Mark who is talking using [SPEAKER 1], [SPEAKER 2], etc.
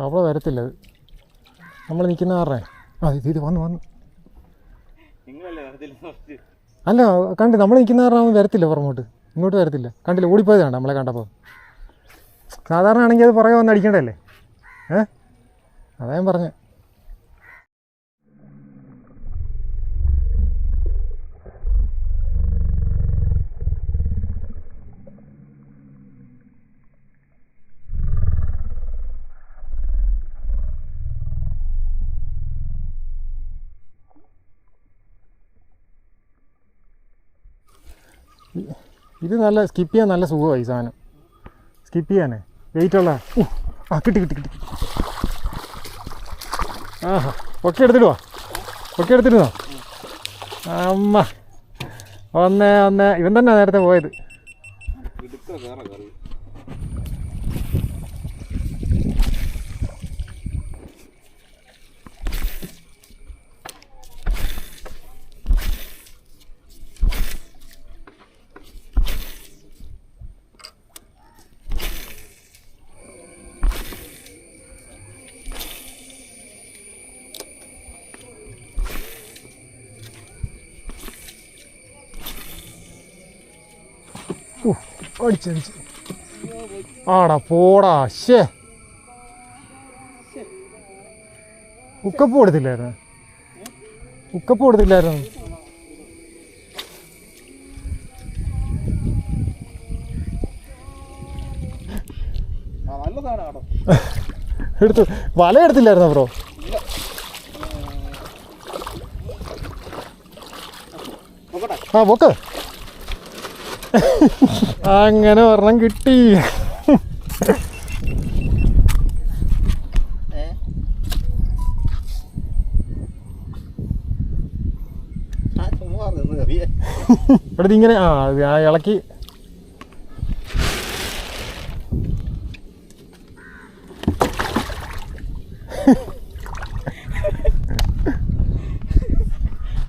[SPEAKER 1] അവിടെ വരത്തില്ല അത്. നമ്മൾ നിൽക്കുന്ന കാരണേ. ആ ഇത് വന്നു. അല്ല കണ്ട് നമ്മൾ നിൽക്കുന്ന കാരണം വരത്തില്ല, പുറമോട്ട് ഇങ്ങോട്ട് വരത്തില്ല. കണ്ടില്ല, ഓടിപ്പോയത് കണ്ട നമ്മളെ കണ്ടപ്പോൾ. സാധാരണ ആണെങ്കിൽ അത് പുറകെ വന്ന് അടിക്കേണ്ടതല്ലേ? അതാ ഞാൻ പറഞ്ഞത്. ഇത് നല്ല സ്കിപ്പ് ചെയ്യാൻ നല്ല സുഖമായി ഈ സാധനം. സ്കിപ്പ് ചെയ്യാനേ വെയിറ്റുള്ള. കിട്ടി. ആഹാ ഒക്കെ എടുത്തിടുന്നോ? അമ്മ ഒന്ന് ഇവൻ തന്നെ നേരത്തെ പോയത്. അടിച്ച് ആടാ പോടാ. ശേ, ഉക്കപ്പ് കൊടുത്തില്ലായിരുന്നു. എടുത്തു. വല എടുത്തില്ലായിരുന്നോ ബ്രോ? പൊക്ക്. അങ്ങനെ ഒരെണ്ണം കിട്ടി. ഇവിടെ ഇങ്ങനെ ഇളക്കി.